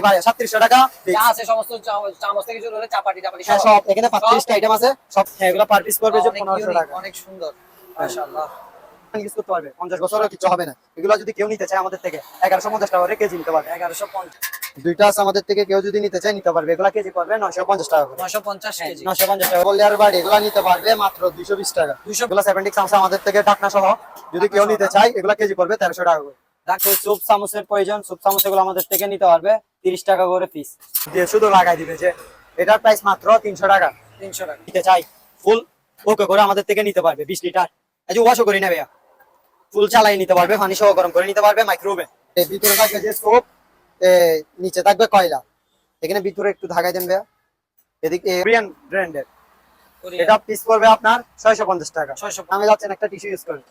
3700 টাকা যা আছে সমস্ত চামচ থেকে শুরু করে চাপাটি টাপাটি হ্যাঁ সব এখানে 35টা আইটেম আছে সব এগুলো পার পিস পড়বে যে 1500 টাকা অনেক সুন্দর মাশাআল্লাহ ইউজ করতে পারবে 50 বছরও কিছু হবে না এগুলো যদি কেউ নিতে চায় আমাদের থেকে 1150 টাকা করে কেজি নিতে পারবে 1150 দুইটা আছে আমাদের থেকে কেউ যদি নিতে চায় নিতে পারবে এগুলা কেজি পড়বে 950 টাকা করে 950 কেজি 950 টাকা বললে আর বাড়ি এগুলা নিতে পারবে মাত্র 220 টাকা 200 এগুলা 70 চামচ আমাদের থেকে ঢাকনা সহ যদি কেউ নিতে চায় এগুলা কেজি পড়বে 1300 টাকা করে ডাক্তার সুপ চামচের প্রয়োজন সুপ চামচ এগুলো আমাদের থেকে নিতে পারবে 30 টাকা করে পিস দিয়ে শুধু লাগাই দিবে যে এটার প্রাইস মাত্র 300 টাকা 300 টাকা নিতে চাই ফুল ওকে করে আমাদের থেকে নিতে পারবে 20 লিটার এই যে ওয়াশও করি না ভাইয়া ফুল চালাই নিতে পারবে পানি সহ গরম করে নিতে পারবে মাইক্রোওভেন এর ভিতরে থাকবে যে স্টোভ নিচে থাকবে কয়লা এখানে ভিতরে একটু ঢাকাই দেন ভাইয়া এদিকে কোরিয়ান ব্র্যান্ডের এটা পিস পড়বে আপনার 650 টাকা 600 আমি যাচ্ছেন একটা টিস্যু ইউজ করেন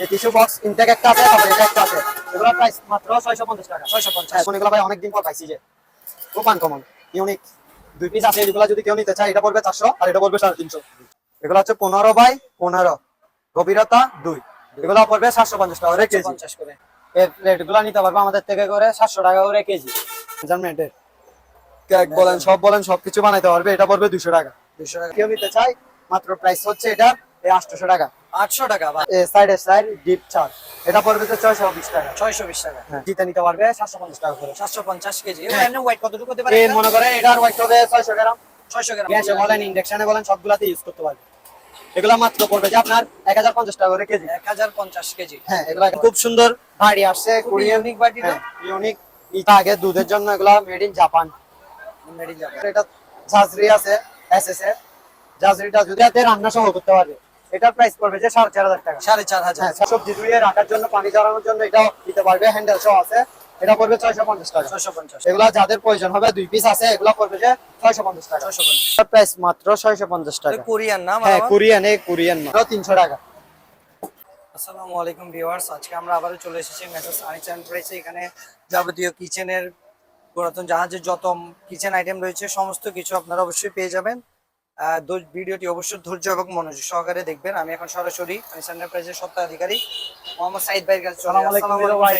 এই টিস্যু বক্স ইনটেক একটা আছে তারপর এটা একটা আছে এগুলো প্রাইস মাত্র 650 টাকা 650 এখন এগুলো ভাই অনেক দিন পর পাইছি যে খুব আনকমন ইউনিক দুই পিস আছে এগুলো যদি কেউ নিতে চায় এটা পড়বে 400 আর এটা পড়বে 350 এগুলো হচ্ছে 15 বাই 15 গভীরতা 2 এগুলো পড়বে 750 টাকা করে কেজি 50 করে এই প্লেটগুলো নিতে পারবে আমাদের থেকে করে 700 টাকা করে কেজি জার্মেন্টের কেক বলেন সব বলেন সবকিছু বানাইতে পারবে এটা পড়বে 200 টাকা 200 টাকা কেউ নিতে চায় মাত্র প্রাইস হচ্ছে এটা 800 টাকা 800 টাকা বা এই সাইড ডিপ চার এটা পড়বে তো 620 টাকা 620 টাকা হ্যাঁ জিতে নিতে পারবে 750 টাকা করে 750 কেজি হ্যাঁ। এমনি ওয়েট কতটুকু হতে পারে এই মনে করেন এটার ওয়েট হবে 600 গ্রাম 600 গ্রাম গ্যাসে বলেন ইন্ডাকশনে বলেন সবগুলাতে ইউজ করতে পারবে এগুলা মাত্র পড়বে যে আপনার 1050 টাকা করে কেজি 1050 কেজি হ্যাঁ এগুলা খুব সুন্দর বাড়ি আসছে কোরিয়ান ইউনিক বাটি না ইউনিক এটা আগে দুধের জন্য এগুলা made in Japan made in Japan এটা জাজরি আছে এসএস এর জাজরিটা যদি এতে রান্না সহ করতে পারবে এটার প্রাইস পড়বে যে 4500 টাকা 4500 হ্যাঁ সবজি ধুয়ে রাখার জন্য পানি ঝরানোর জন্য এটাও দিতে পারবে হ্যান্ডেল সহ আছে এটা পড়বে 650 টাকা 650 এগুলা যাদের প্রয়োজন হবে দুই পিস আছে এগুলা পড়বে যে 650 টাকা 650 এটার প্রাইস মাত্র 650 টাকা কোরিয়ান না হ্যাঁ কোরিয়ান মাত্র 300 টাকা আসসালামু আলাইকুম ভিউয়ার্স আজকে আমরা আবারো চলে এসেছি মেসার্স আনিস এন্টারপ্রাইজে এখানে যাবতীয় কিচেনের পুরাতন জাহাজের যত কিচেন আইটেম রয়েছে সমস্ত কিছু আপনারা অবশ্যই পেয়ে যাবেন ভিডিওটি অবশ্যই ধৈর্য এবং মনোযোগ সহকারে দেখবেন আমি এখন সরাসরি আনিস এন্টারপ্রাইজের স্বত্বাধিকারী মোহাম্মদ সাইদ ভাইয়ের কাছে চলে আসসালামু আলাইকুম ভাই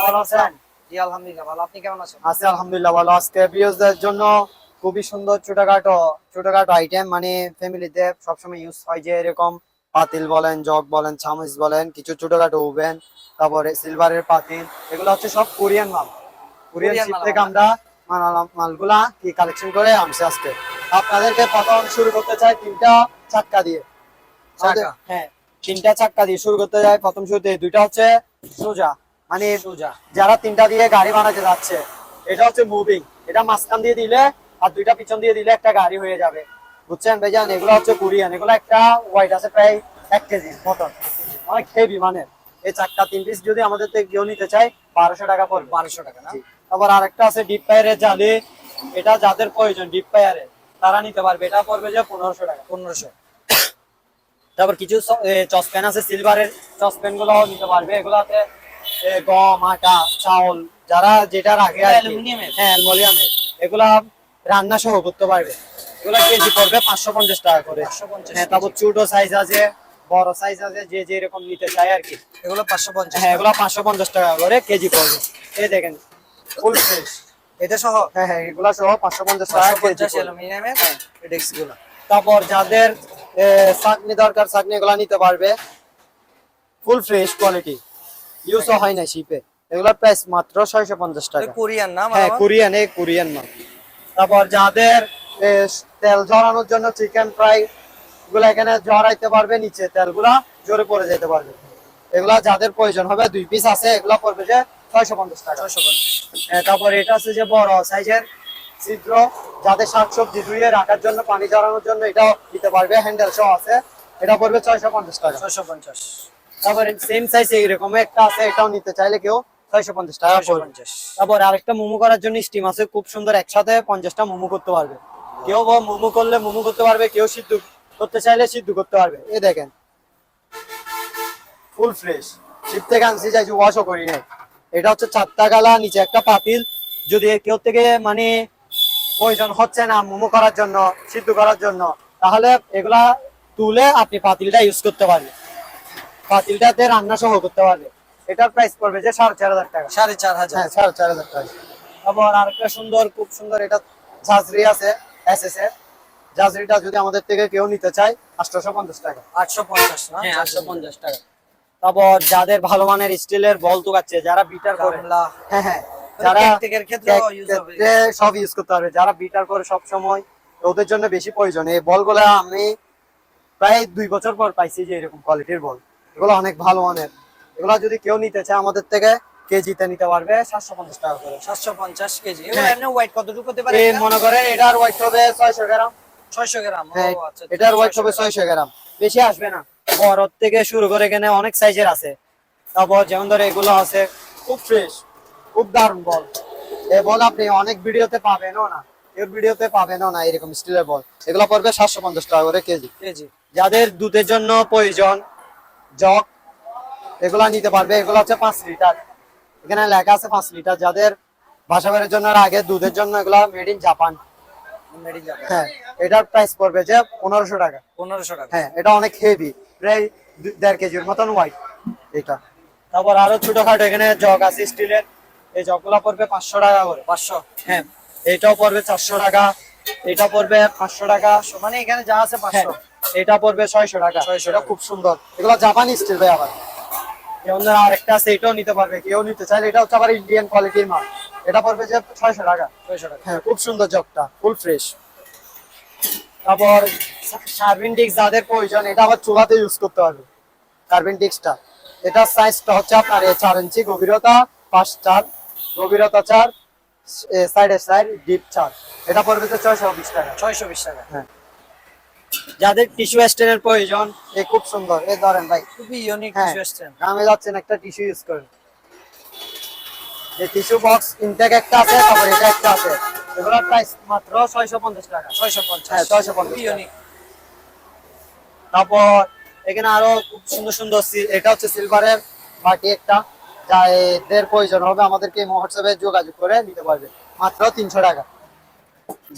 ভালো আছেন জি আলহামদুলিল্লাহ ভালো আপনি কেমন আছেন আছি আলহামদুলিল্লাহ ভালো আজকে ভিউয়ারদের জন্য খুবই সুন্দর ছোটখাটো আইটেম মানে ফ্যামিলিতে সবসময় ইউজ হয় যে এরকম পাতিল বলেন জগ বলেন চামচ বলেন কিছু ছোটখাটো ওভেন তারপরে সিলভারের পাতিল এগুলো হচ্ছে সব কোরিয়ান মাল কোরিয়ান শিপ থেকে আমরা মালগুলা কি কালেকশন করে আনছি আজকে আপনাদেরকে প্রথম শুরু করতে চাই তিনটা চাক্কা দিয়ে হ্যাঁ তিনটা চাক্কা দিয়ে শুরু করতে যাই প্রথম শুরুতে দুইটা হচ্ছে সোজা মানে সুজা যারা তিনটা দিয়ে গাড়ি বানাতে যাচ্ছে এটা হচ্ছে মুভিং এটা মাঝখান দিয়ে দিলে আর দুইটা পিছন দিয়ে দিলে একটা গাড়ি হয়ে যাবে বুঝছেন ভাইজান এগুলো হচ্ছে কোরিয়ান এগুলো একটা ওয়েট আছে প্রায় 1 কেজি মতন অনেক হেভি মানে এই চারটা তিন পিস যদি আমাদের থেকে কেউ নিতে চায় 1200 টাকা পড়বে 1200 টাকা না আবার আরেকটা আছে ডিপ ফায়ারের জালি এটা যাদের প্রয়োজন ডিপ ফায়ারে তারা নিতে পারবে এটা পড়বে যে 1500 টাকা 1500 তারপর কিছু চসপ্যান আছে সিলভারের চসপ্যান গুলো নিতে পারবে এগুলাতে গম আটা চাউল যারা যেটা রাখে অ্যালুমিনিয়ামের হ্যাঁ অ্যালুমিনিয়ামের এগুলা রান্না সহ করতে পারবে এগুলা কেজি পড়বে 550 টাকা করে 550 হ্যাঁ তারপর ছোট সাইজ আছে বড় সাইজ আছে যে যে এরকম নিতে চায় আর কি এগুলো 550 হ্যাঁ এগুলা 550 টাকা করে কেজি পড়বে এই দেখেন ফুল ফ্রেশ এটা সহ হ্যাঁ এগুলা সহ 550 টাকা কেজি 550 অ্যালুমিনিয়ামের ডেস্ক গুলো তারপর যাদের চাটনি দরকার চাটনি এগুলা নিতে পারবে ফুল ফ্রেশ কোয়ালিটি ইউজ হয় না শিপে এগুলোর প্রাইস মাত্র 650 টাকা কোরিয়ান না হ্যাঁ কোরিয়ান মাল তারপর যাদের তেল ঝরানোর জন্য চিকেন ফ্রাই এগুলো এখানে ঝরাইতে পারবে নিচে তেলগুলা জোরে পড়ে যেতে পারবে এগুলা যাদের প্রয়োজন হবে দুই পিস আছে এগুলা পড়বে যে 650 টাকা 650 তারপর এটা আছে যে বড় সাইজের ছিদ্র যাদের শাকসবজি ধুয়ে রাখার জন্য পানি ঝরানোর জন্য এটাও দিতে পারবে হ্যান্ডেল সহ আছে এটা পড়বে 650 টাকা 650 তারপরে সেম সাইজ এইরকম একটা আছে এটাও নিতে চাইলে কেউ 650 টাকা পড়বে 650 তারপর আরেকটা মোমো করার জন্য স্টিম আছে খুব সুন্দর একসাথে 50টা মোমো করতে পারবে কেউ মোমো করলে মোমো করতে পারবে কেউ সিদ্ধ করতে চাইলে সিদ্ধ করতে পারবে এই দেখেন ফুল ফ্রেশ শিপ থেকে আনছি যাই ওয়াশও করি নাই এটা হচ্ছে 4টা গালা নিচে একটা পাতিল যদি কেউ থেকে মানে প্রয়োজন হচ্ছে না মোমো করার জন্য সিদ্ধ করার জন্য তাহলে এগুলা তুলে আপনি পাতিলটা ইউজ করতে পারবেন পাতিলটাতে রান্না সহ করতে পারবে এটার প্রাইস পড়বে যে 4500 টাকা 4500 হ্যাঁ 4500 টাকা তারপর আরেকটা সুন্দর, খুব সুন্দর, এটা ঝাঁঝরি আছে এসএস এর। ঝাঁঝরিটা যদি আমাদের থেকে কেউ নিতে চায় 850 টাকা। 850 না? হ্যাঁ 850 টাকা। তারপর যাদের ভালো মানের স্টিলের বল তুকাচ্ছে, যারা বিটার করে, গামলা। হ্যাঁ হ্যাঁ, যারা কেকের ক্ষেত্রেও ইউজ হবে। ক্ষেত্রে সব ইউজ করতে পারবে, যারা বিটার করে সব সময়, ওদের জন্য বেশি প্রয়োজন। এই বলগুলা আমি প্রায় 2 বছর পর পাইছি যে এরকম কোয়ালিটির বল, এগুলো অনেক ভালো মানের। এগুলো যদি কেউ নিতে চায় আমাদের থেকে কেজিতে নিতে পারবে 750 টাকা করে। 750 কেজি। হ্যাঁ। এমনি ওয়েট কতটুকু হতে পারে? এই মনে করেন এটার ওয়েট হবে 600 গ্রাম। 600 গ্রাম। হ্যাঁ, ও আচ্ছা, এটার ওয়েট 600 হবে গ্রাম। 600 গ্রাম, বেশি আসবে না। বড় থেকে শুরু করে এখানে অনেক সাইজের আছে। তারপর যেমন ধরে এগুলো আছে খুব ফ্রেশ, খুব দারুণ বল। এই বল আপনি অনেক ভিডিওতে পাবেনও না, এর ভিডিওতে পাবেনও না এরকম স্টিলের বল। এগুলো পড়বে 750 টাকা করে কেজি। কেজি। যাদের দুধের জন্য প্রয়োজন জগ, এগুলা নিতে পারবে। এগুলো হচ্ছে 5 লিটার, এখানে লেখা আছে 5 লিটার। যাদের বাসা বাড়ির জন্য আর আগে দুধের জন্য, এগুলা made in Japan. Made in Japan. হ্যাঁ, এটার প্রাইস পড়বে যে 1500 টাকা। 1500 টাকা। হ্যাঁ, এটা অনেক হেভি, প্রায় 1.5 কেজির মতন ওয়াইট এটা। তারপর আরো ছোটখাটো এখানে জগ আছে স্টিলের, এই জগগুলা পড়বে 500 টাকা করে। 500। হ্যাঁ, এটাও পড়বে 400 টাকা, এটা পড়বে 500 টাকা। মানে এখানে যা আছে 500। এটা পড়বে 600 টাকা। 600 এটা খুব সুন্দর, এগুলো জাপানি স্টিল ভাই। আবার যেমন ধরো আরেকটা আছে, এটাও নিতে পারবে কেউ নিতে চাইলে। এটা হচ্ছে আবার ইন্ডিয়ান কোয়ালিটির মাল, এটা পড়বে যে 600 টাকা। 600 টাকা। হ্যাঁ, খুব সুন্দর জগটা, ফুল ফ্রেশ। তারপর সার্ভিং ডিস্ক যাদের প্রয়োজন, এটা আবার চুলাতে ইউজ করতে পারবে সার্ভিং ডিস্কটা। এটা সাইজটা হচ্ছে আপনার 4 ইঞ্চি, গভীরতা 5-4, গভীরতা 4, সাইডে সাইড ডিপ 4। এটা পড়বে যে 620 টাকা। 620 টাকা। হ্যাঁ, যাদের টিস্যু স্ট্যান্ডের প্রয়োজন, এই খুব সুন্দর, এই ধরেন ভাই, খুবই ইউনিক হ্যাঁ, কিছু আসছে। গ্রামে যাচ্ছেন একটা টিস্যু ইউজ করেন। এই টিস্যু বক্স ইনটেক একটা আছে, তারপর এটা একটা আছে। এগুলোর প্রাইস মাত্র 650 টাকা। 650। হ্যাঁ, 650 খুবই টাকা। ইউনিক। তারপর এখানে আরো খুব সুন্দর সুন্দর এটা হচ্ছে সিলভারের বাটি একটা, যা এদের প্রয়োজন হবে আমাদেরকে হোয়াটসঅ্যাপে যোগাযোগ করে নিতে পারবে, মাত্র 300 টাকা।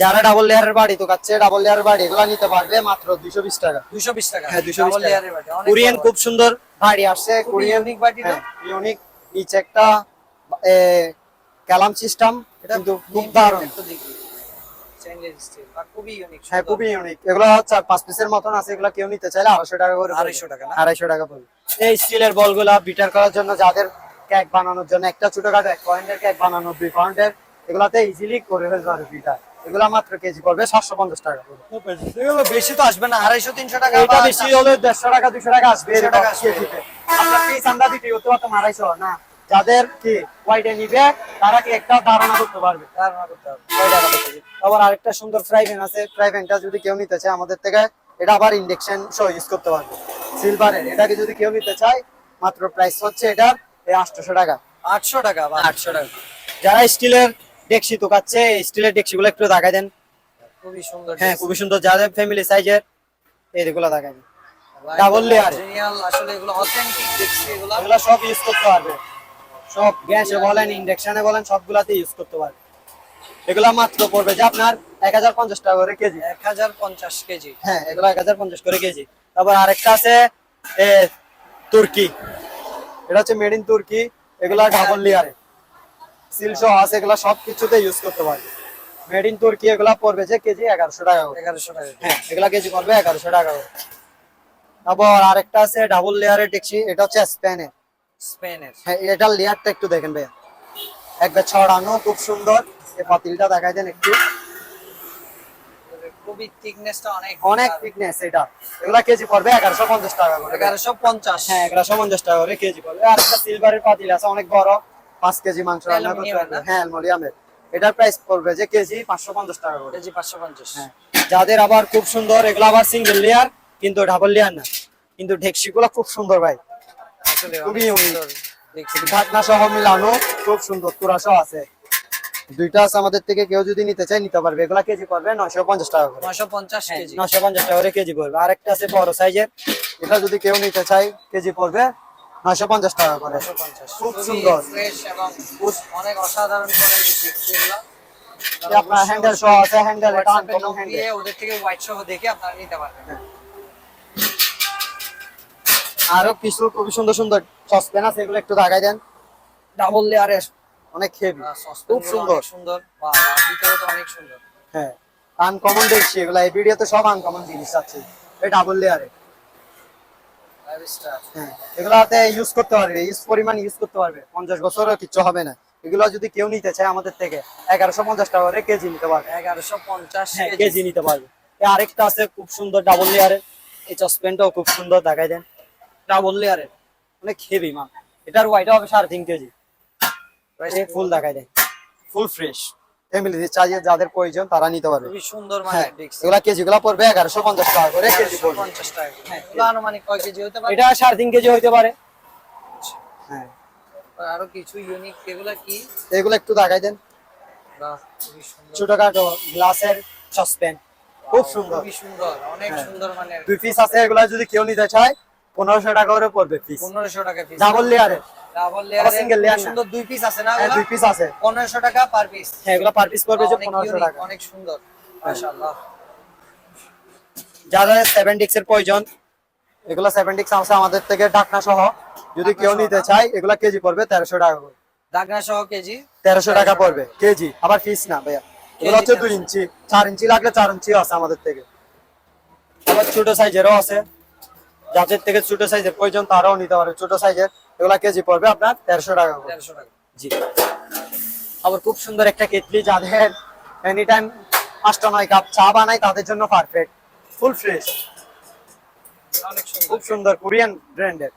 যারা ডাবল লেয়ারের বাড়ি তো কাচ্ছে, ডাবল লেয়ারের বাড়ি এগুলো নিতে পারবে মাত্র 220 টাকা। 220 টাকা। হ্যাঁ, 220 ডাবল টাকা। লেয়ারের বাটি, অনেক কোরিয়ান বড় খুব সুন্দর বাড়ি আসছে, খুবই কোরিয়ান ইউনিক বাটি না? ইউনিক। নিচে একটা ক্যালাম সিস্টেম, এটা কিন্তু খুব name দারুণ। একটু দেখি। স্টেইনলেস স্টিল আর খুবই ইউনিক। হ্যাঁ, খুবই ইউনিক। এগুলো 4-5 পিসের মতন আছে, এগুলো কেউ নিতে চাইলে 250 টাকা করে পড়বে। 250 টাকা না? 250 টাকা পড়বে। এই স্টিলের বলগুলা বিটার করার জন্য, যাদের কেক বানানোর জন্য, একটা ছোটখাটো 1 পয়েন্টের কেক বানানো, 2 পয়েন্টের, এগুলাতে ইজিলি করে ফেলতে পারবে বিটার। এগুলা মাত্র কেজি পড়বে 750 টাকা করে। এগুলো বেশি তো আসবে না, 250-300 টাকা। এটা বেশি হলে 150 টাকা 200 টাকা আসবে। 200 টাকা আসবে। কেজিতে আপনার পিস আমরা দিতে হতে পারতো 250 না। যাদের কি ওয়াইডে নিবে, তারা কি একটা ধারণা করতে পারবে। ধারণা করতে হবে। আবার আরেকটা সুন্দর ফ্রাই প্যান আছে, ফ্রাই প্যানটা যদি কেউ নিতে চায় আমাদের থেকে, এটা আবার ইন্ডাকশন সহ ইউজ করতে পারবে, সিলভারের। এটাকে যদি কেউ নিতে চায়, মাত্র প্রাইস হচ্ছে এটার 800 টাকা। 800 টাকা বা 800 টাকা। যারা স্টিলের ডেকসি তোকাচ্ছে, স্টিলের ডেকসিগুলো একটু দেখাই দেন। খুবই সুন্দর। হ্যাঁ, খুবই সুন্দর। যাদের ফ্যামিলি সাইজের, এইগুলো দেখাই দেন। ভাই, ডাবল লেয়ার, অরিজিনাল আসলে এগুলো অথেন্টিক দেখছি এগুলো। এগুলো সব ইউজ করতে পারবে, সব গ্যাসে বলেন, ইন্ডাকশনে বলেন, সবগুলাতে ইউজ করতে পারবে। এগুলা মাত্র পড়বে যে আপনার 1050 টাকা করে কেজি। 1050 কেজি। হ্যাঁ, এগুলো 1050 করে কেজি। তারপর আরেকটা আছে তুর্কি, এটা হচ্ছে মেড ইন তুর্কি। এগুলা ডাবল লেয়ারে সিল সহ আছে, এগুলা সবকিছুতে ইউজ করতে পারবে। মেড ইন তুর্কি, এগুলা পড়বে যে কেজি 1100 টাকা করে। 1100 টাকা। হ্যাঁ, এগুলা কেজি পড়বে 1100 টাকা করে। তারপর আরেকটা আছে ডাবল লেয়ারের ডেকচি, এটা হচ্ছে স্পেনের। স্পেনের। হ্যাঁ, এটার লেয়ারটা একটু দেখেন ভাইয়া, একবার ছড়ানো, খুব সুন্দর। এই পাতিলটা দেখাই দেন একটু, খুবই থিকনেসটা অনেক অনেক থিকনেস এটা। এগুলা কেজি পড়বে 1150 টাকা করে। 1150। হ্যাঁ, 1150 টাকা করে কেজি পড়বে। আর একটা সিলভারের পাতিল আছে, অনেক বড়, 5 কেজি মাংস রান্না করতে পারবে। হ্যাঁ, অ্যালুমিনিয়ামের। এটার প্রাইস পড়বে যে কেজি 550 টাকা করে। কেজি 550। হ্যাঁ, যাদের আবার খুব সুন্দর, এগুলো আবার সিঙ্গেল লেয়ার, কিন্তু ডাবল লেয়ার না, কিন্তু ঢেকসিগুলো খুব সুন্দর ভাই, আসলে খুবই অনেক ইউনিক। সুন্দর দেখছি। ঢাকনা সহ মিলানো, খুব সুন্দর, তুরা সহ আছে। দুইটা আছে আমাদের থেকে, কেউ যদি নিতে চায় নিতে পারবে। এগুলা কেজি পড়বে 950 টাকা করে। 950 কেজি। 950 টাকা করে কেজি পড়বে। আরেকটা আছে বড় সাইজের, এটা যদি কেউ নিতে চায় কেজি পড়বে 950 টাকা করে। 950। খুব সুন্দর, ফ্রেশ এবং অনেক অসাধারণ কোয়ালিটি দেখছি এগুলো। আপনার হ্যান্ডেল সহ আছে, হ্যান্ডেল এটা WhatsApp-এ আনকমন নক হ্যান্ডেল। দিয়ে ওদের থেকে হোয়াইট সহ দেখে আপনারা নিতে পারবেন। আরো কিছু খুব সুন্দর সুন্দর সসপ্যান আছে, এগুলো একটু দেখাই দেন। ডাবল লেয়ারের অনেক হেভি, সসপ্যান খুব সুন্দর। সুন্দর বাহ, ভিতরে তো অনেক সুন্দর। হ্যাঁ, আনকমন দেখছি এগুলা, এই ভিডিওতে সব আনকমন জিনিস আছে। এই ডাবল লেয়ারে, 5 স্টার। হ্যাঁ, এগুলাতে ইউজ করতে পারবে, ইউজ পরিমাণ ইউজ করতে পারবে, 50 বছরও কিচ্ছু হবে না। এগুলো যদি কেউ নিতে চায় আমাদের থেকে 1150 টাকা করে কেজি নিতে পারবে। 1150 হ্যাঁ, কেজি। কেজি নিতে পারবে। এই আরেকটা আছে খুব সুন্দর ডাবল লেয়ারের, এই সসপ্যানটাও খুব সুন্দর, দেখাই দেন। ডাবল লেয়ারের অনেক হেভি মাল, এটার ওয়াইটা হবে 3.5 কেজি। ফুল দেখাই দেন, ফুল ফ্রেশ। ফ্যামিলি চাইয়ে যাদের প্রয়োজন তারা নিতে পারবে। খুবই সুন্দর হ্যাঁ, মানে দেখছি। এগুলা কেজি গুলা পড়বে 1150 টাকা করে কেজি পড়বে। 1150 টাকা। হ্যাঁ, এগুলো আনুমানিক কয় কেজি হতে পারে? এটা 3.5 কেজি হইতে পারে। হ্যাঁ, আরো কিছু ইউনিক, এগুলা কি? এগুলো একটু দেখাই দেন। বাহ, খুবই সুন্দর। ছোটখাটো গ্লাসের সসপ্যান, খুব সুন্দর। খুবই সুন্দর, অনেক হ্যাঁ। সুন্দর মানে। 2 পিস আছে, এগুলা যদি কেউ নিতে চায় 1500 টাকা করে পড়বে পিস। 1500 টাকা পিস। ডাবল লেয়ারের, ডাবল লেয়ারে single layer না। সুন্দর 2 পিস আছে না? হ্যাঁ, ওগুলা 2 পিস আছে। 1500 টাকা পার পিস। হ্যাঁ, এগুলা পার পিস পড়বে যে অনেক 1500 unique, টাকা। অনেক সুন্দর মাশাআল্লাহ। যারা 7 ডিক্সের প্রয়োজন, এগুলা 7 ডিক্স আছে আমাদের থেকে ঢাকনা সহ, যদি কেউ ঢাকনা সহ নিতে না? চায় এগুলা কেজি পড়বে 1300 টাকা করে। দাগনা সহ কেজি 1300 টাকা পড়বে কেজি, আবার পিস না ভাইয়া। এগুলো হচ্ছে 2 ইঞ্চি, 4 ইঞ্চি লাগলে 4 ইঞ্চি আছে আমাদের থেকে। আবার ছোট সাইজেরও আছে, যাদের থেকে ছোট সাইজের প্রয়োজন তারাও নিতে পারে। ছোট সাইজের এগুলা কেজি পড়বে আপনার 1300 টাকা করে। 1300 টাকা। জি। আবার খুব সুন্দর একটা কেটলি, যাদের এনি টাইম 5-9 কাপ চা বানাই তাদের জন্য পারফেক্ট, ফুল ফ্রেশ, অনেক সুন্দর। খুব সুন্দর, কোরিয়ান ব্র্যান্ডের।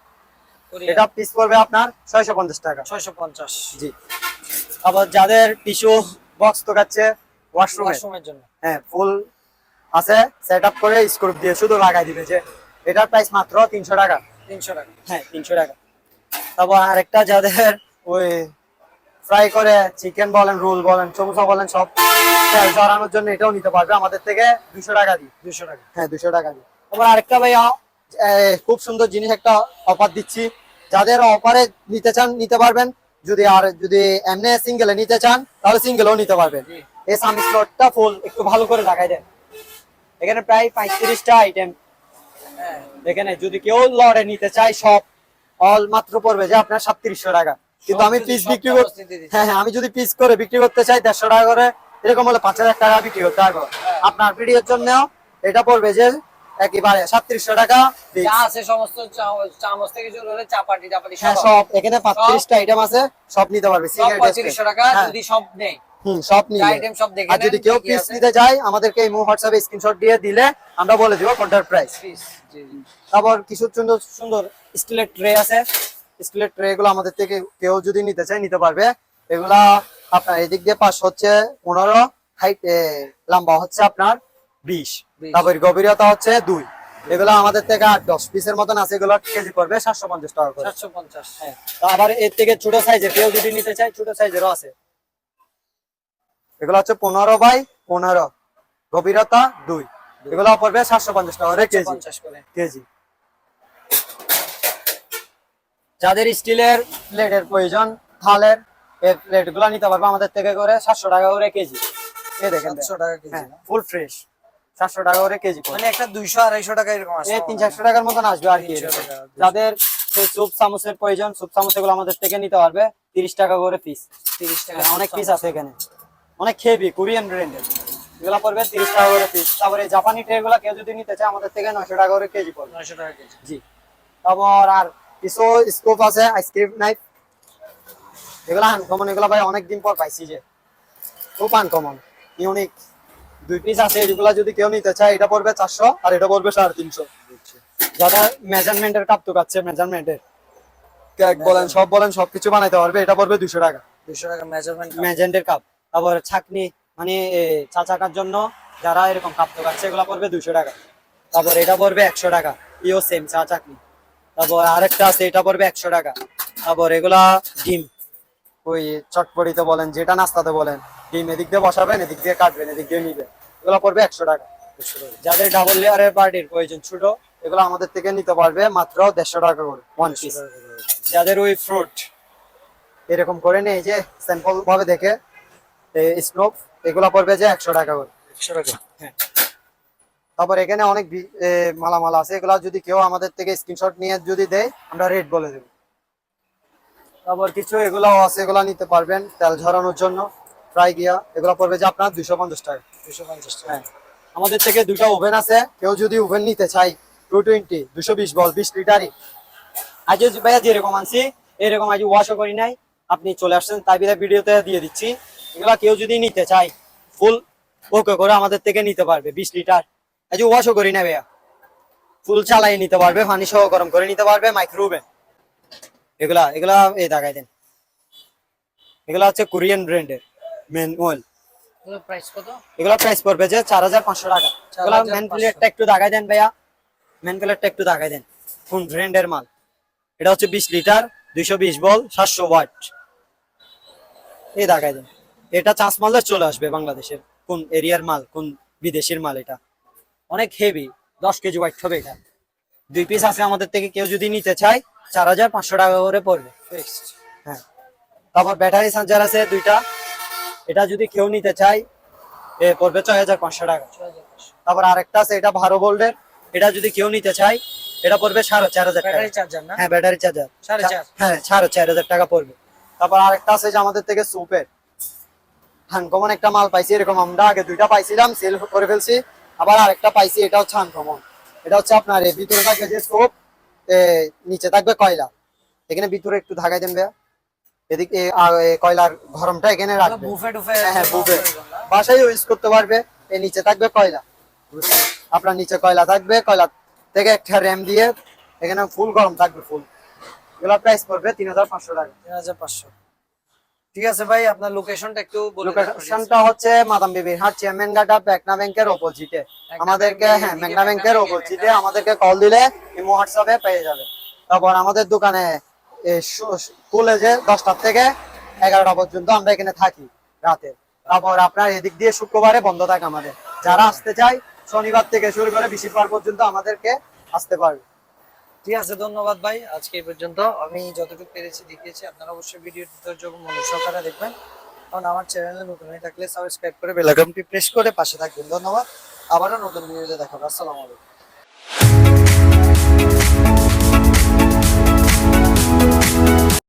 কোরিয়ান। এটা পিস পড়বে আপনার 650 টাকা। 650। জি। আবার যাদের টিস্যু বক্স তো কাচ্ছে ওয়াশরুমে, ওয়াশরুমের জন্য। হ্যাঁ, ফুল আছে, সেটআপ করে স্ক্রু দিয়ে শুধু লাগাই দিবে, যে এটার প্রাইস মাত্র 300 টাকা। 300 টাকা। হ্যাঁ, 300 টাকা। তারপর আরেকটা যাদের ওই ফ্রাই করে চিকেন বলেন, রোল বলেন, সমোসা বলেন, সব তেল ঝরানোর জন্য এটাও নিতে পারবে আমাদের থেকে 200 টাকা দিই। 200 টাকা। হ্যাঁ, 200 টাকা দিই। আবার আরেকটা ভাইয়া খুব সুন্দর জিনিস একটা অফার দিচ্ছি, যাদের অফারে নিতে চান নিতে পারবেন, যদি এমনি সিঙ্গেলে নিতে চান তাহলে সিঙ্গেলও নিতে পারবেন। জি। এই সামি স্লটটা ফুল একটু ভালো করে দেখাই দেন। এখানে প্রায় 35টা আইটেম, হ্যাঁ। এখানে যদি কেউ লড়ে নিতে চায় সব অল মাত্র পড়বে যে আপনার 3700 টাকা। কিন্তু আমি যদি পিস সব বিক্রি চামচ করতে, নিতে দিচ্ছি। হ্যাঁ হ্যাঁ, আমি যদি পিস করে বিক্রি করতে চাই 150 টাকা করে, এরকম হলে 5000 টাকা বিক্রি করতে পারবো। আপনার ভিডিওর জন্য এটা পড়বে যে একেবারে 3700 টাকা fix। যা আছে সমস্ত চামচ থেকে শুরু করে চাপাটি চাপাটি হ্যাঁ, সব। সব এখানে 35টা আইটেম আছে, সব নিতে পারবে। সব সিগারেট 3500 টাকা হ্যাঁ, যদি সব নেই। সব নিয়ে। আইটেম সব দেখে আর যদি নেন কেউ কি কি পিস আছে। নিতে যায় আমাদেরকে এই হোয়াটসঅ্যাপে স্ক্রিনশট দিয়ে দিলে আমরা বলে দিব কোনটার প্রাইস। পিস। জি জি। তারপর কিছু সুন্দর সুন্দর স্টিলের ট্রে আছে, স্টিলের ট্রে গুলো আমাদের থেকে কেউ যদি নিতে চায় নিতে পারবে। এগুলা আপনার এদিক দিয়ে পাশ হচ্ছে 15, হাইট লম্বা হচ্ছে আপনার 20, 20 তারপর গভীরতা হচ্ছে 2। এগুলো আমাদের থেকে 8-10 পিসের মতন আছে, এগুলো কেজি পড়বে 750 টাকা করে। 750। হ্যাঁ, তো আবার এর থেকে ছোট সাইজের কেউ যদি নিতে চায় ছোট সাইজেরও আছে। এগুলো হচ্ছে 15x15, গভীরতা 2, এগুলো পড়বে 750 টাকা করে কেজি। 750 করে। কেজি। যাদের স্টিলের প্লেটের প্রয়োজন, থালের, এই প্লেট গুলা নিতে পারবে আমাদের থেকে করে 700 টাকা করে কেজি। এই দেখেন 700 টাকা কেজি হ্যাঁ, না? ফুল ফ্রেশ 700 টাকা করে কেজি পড়বে। মানে একটা 200-250 টাকা এরকম আসে। এই 300-400 টাকার মতন আসবে আর কি। 300 টাকা, 200 যাদের সুপ চামচের প্রয়োজন, সুপ চামচ এগুলো আমাদের থেকে নিতে পারবে 30 টাকা করে পিস। 30 টাকা। অনেক পিস আছে এখানে, অনেক হেভি কোরিয়ান ব্র্যান্ডের। এগুলো পড়বে 30 টাকা করে পিস। তারপরে জাপানি ট্রে গুলা কেউ যদি নিতে চায় আমাদের থেকে 900 টাকা করে কেজি পড়বে। 900 টাকা কেজি। জি। তারপর আর কিছু স্কোপ আছে, আইসক্রিম নাইফ, এগুলো আনকমন, এগুলো ভাই অনেকদিন পর পাইছি, যে খুব আনকমন ইউনিক। 2 পিস আছে, এগুলা যদি কেউ নিতে চায় এটা পড়বে 400 আর এটা পড়বে 350। যারা মেজারমেন্টের কাপ তো কাচ্ছে, মেজারমেন্টের কেক বলেন, সব বলেন, সবকিছু বানাইতে পারবে, এটা পড়বে 200 টাকা। 200 টাকা মেজারমেন্ট। মেজেন্টের কাপ। তারপর ছাকনি মানে চা চাকার জন্য যারা এরকম কাপ তো কাচ্ছে, এগুলা পড়বে 200 টাকা। তারপর এটা পড়বে 100 টাকা, ইও সেম চা চাকনি। তারপর আরেকটা আছে, এটা পড়বে 100 টাকা। তারপর এগুলা ডিম, ওই চটপটিতে বলেন, যেটা নাস্তাতে বলেন, ডিম এদিক দিয়ে বসাবেন, এদিক দিয়ে কাটবেন, এদিক দিয়ে নিবেন, এগুলো পড়বে 100 টাকা। যাদের ডাবল লেয়ারের পার্টির প্রয়োজন ছোট, এগুলো আমাদের থেকে নিতে পারবে মাত্র 150 টাকা করে 1 পিস। যাদের ওই ফ্রুট এরকম করে নেই যে স্যাম্পল ভাবে দেখে স্নোপ, এগুলো পড়বে যে 100 টাকা করে। 100 টাকা। হ্যাঁ। তারপর এখানে অনেক মালামাল আছে, এগুলা যদি কেউ আমাদের থেকে স্ক্রিনশট নিয়ে যদি দেয় আমরা রেট বলে দেব। তারপর কিছু এগুলাও আছে, এগুলা নিতে পারবেন তেল ঝরানোর জন্য, ফ্রাই গিয়া। এগুলা পড়বে যে আপনার 250 টাকা। 250 টাকা। হ্যাঁ, আমাদের থেকে দুটো ওভেন আছে, কেউ যদি ওভেন নিতে চাই 220 220 বল 20 লিটারই। আজ ভাইয়া যেরকম আনছি এরকম আজ ওয়াশও করি নাই, আপনি চলে আসছেন তাই বিধায় ভিডিওতে দিয়ে দিচ্ছি। এগুলা কেউ যদি নিতে চাই ফুল ওকে করে আমাদের থেকে নিতে পারবে 20 লিটার। আজ ওয়াশও করি না ভাইয়া, ফুল চালাই নিতে পারবে, পানি সহ গরম করে নিতে পারবে, মাইক্রোওভেন। এগুলা এগুলা এই দেখাই দেন, এগুলা হচ্ছে কোরিয়ান ব্র্যান্ডের মেন অয়েল। এগুলো প্রাইস কত? এগুলা প্রাইস পড়বে যে 4500 টাকা। এগুলা 4500 মেন প্লেটটা একটু দেখাই দেন ভাইয়া, মেন প্লেটটা একটু দেখাই দেন কোন ব্র্যান্ডের মাল। এটা হচ্ছে 20 লিটার 220 বল 700 ওয়াট। এই দেখাই দেন, এটা চাষ মালে চলে আসবে বাংলাদেশের কোন এরিয়ার মাল, কোন বিদেশের মাল। এটা অনেক হেভি, 10 কেজি ওয়াট হবে। এটা 2 পিস আছে আমাদের থেকে, কেউ যদি নিতে চায় 4500 টাকা করে পড়বে। ফিক্সড। হ্যাঁ, তারপর ব্যাটারি চার্জার আছে দুইটা, এটা যদি কেউ নিতে চায় এ পড়বে 6500 টাকা। 6500। তারপর আরেকটা আছে, এটা 12 ভোল্টের, এটা যদি কেউ নিতে চায় এটা পড়বে 4500 টাকা। ব্যাটারি চার্জার না? হ্যাঁ, ব্যাটারি চার্জার 4.5। হ্যাঁ 4500 টাকা পড়বে। তারপর আরেকটা আছে যে আমাদের থেকে সুপের আনকমন একটা মাল পাইছি, এরকম আমরা আগে দুইটা পাইছিলাম, সেল করে ফেলছি। আবার আরেকটা পাইছি, এটা হচ্ছে আনকমন। এটা হচ্ছে আপনার এই ভিতরে থাকবে যে স্কোপ, নিচে থাকবে কয়লা। এখানে ভিতরে একটু ঢাকাই দেন ভাইয়া, এদিকে কয়লার গরমটা এখানে রাখবে। বুফে টুফে। হ্যাঁ বুফে, বাসায় ইউজ করতে পারবে। এই নিচে থাকবে কয়লা, আপনার নিচে কয়লা থাকবে, কয়লা থেকে একটা র্যাম দিয়ে এখানে ফুল গরম থাকবে ফুল। এগুলোর প্রাইস পড়বে 3500 টাকা। 3500। ঠিক আছে ভাই, আপনার লোকেশনটা একটু বলে দেন। লোকেশনটা হচ্ছে মাদাম বিবির হাট, চেয়ারম্যান ঘাটা, মেঘনা ব্যাংকের অপোজিটে। আমাদেরকে হ্যাঁ মেঘনা ব্যাংকের অপোজিটে আমাদেরকে কল দিলে ইমো হোয়াটসঅ্যাপে পেয়ে যাবে। তারপর আমাদের দোকানে খুলে যে 10টা থেকে 11টা পর্যন্ত আমরা এখানে থাকি রাতে। তারপর আপনার এদিক দিয়ে শুক্রবারে বন্ধ থাকে আমাদের। যারা আসতে চায় শনিবার থেকে শুরু করে বৃহস্পতিবার পর্যন্ত আমাদেরকে আসতে পারবে। ঠিক আছে, ধন্যবাদ ভাই। আজকে এই পর্যন্ত। আমি যতটুকু পেরেছি দেখিয়েছি, আপনারা অবশ্যই ভিডিওটি ধৈর্য মনোযোগ সহকারে দেখবেন। কারণ আমার চ্যানেলে নতুন হয়ে থাকলে সাবস্ক্রাইব করে বেল আইকনটি প্রেস করে পাশে থাকবেন। ধন্যবাদ, আবারও নতুন ভিডিওতে দেখা হবে। আসসালামু আলাইকুম।